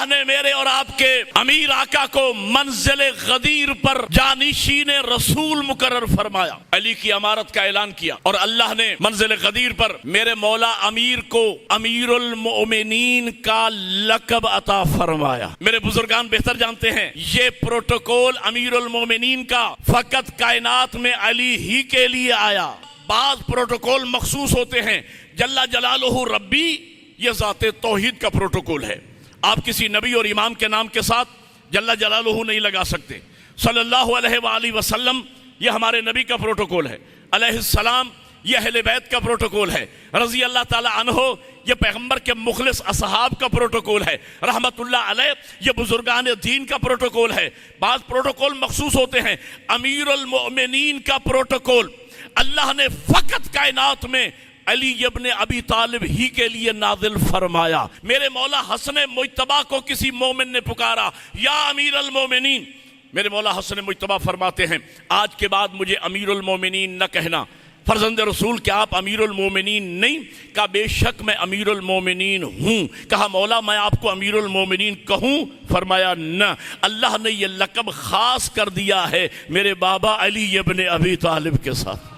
अल्लाह ने मेरे और आपके अमीर आका को मंजिल गदीर पर जानिशीन रसूल मुकर्रर फरमाया, अली की अमारत का ऐलान किया और अल्लाह ने मंजिल गदीर पर मेरे मौला अमीर को अमीरुल मोमिनीन का लक़ब अता फरमाया। मेरे बुजुर्गान बेहतर जानते हैं ये प्रोटोकॉल अमीरुल मोमिनीन का फकत कायनात में अली ही के लिए आया। बाज प्रोटोकॉल मखसूस होते हैं, जल्ला जलालुहु रब्बी ये ज़ाते तौहीद का प्रोटोकॉल है। आप किसी नबी और इमाम के नाम के साथ जल्ला जलालुहु नहीं लगा सकते। सल्लल्लाहु अलैहि वसल्लम ये हमारे नबी का प्रोटोकॉल है, अलैहिस्सलाम ये अहले बैत का प्रोटोकॉल है, रज़ी अल्लाह ताला अन्हो ये पैगंबर के मुखलिस असहाब का प्रोटोकॉल है, रहमतुल्लाह अलैह ये बुजुर्गान दीन का प्रोटोकॉल है। बाज़ प्रोटोकॉल मखसूस होते हैं, अमीरुल मोमिनीन का प्रोटोकॉल अल्लाह ने फकत कायनात में अली इब्न अबी तालिब ही के लिए नाजिल फरमाया। मेरे मौला हसन मुज्तबा को किसी मोमिन ने पुकारा, या अमीरुल मोमिनीन। मेरे मौला हसन मुज्तबा फरमाते हैं, आज के बाद मुझे अमीरुल मोमिनीन न कहना। फर्जंद रसूल क्या आप अमीरुल मोमिनीन नहीं? कहा बेशक मैं अमीरुल मोमिनीन हूँ। कहा मौला मैं आपको अमीरुल मोमिनीन कहूँ? फरमाया न, अल्लाह ने यह लक़ब खास कर दिया है मेरे बाबा अली इब्न अबी तालिब के साथ।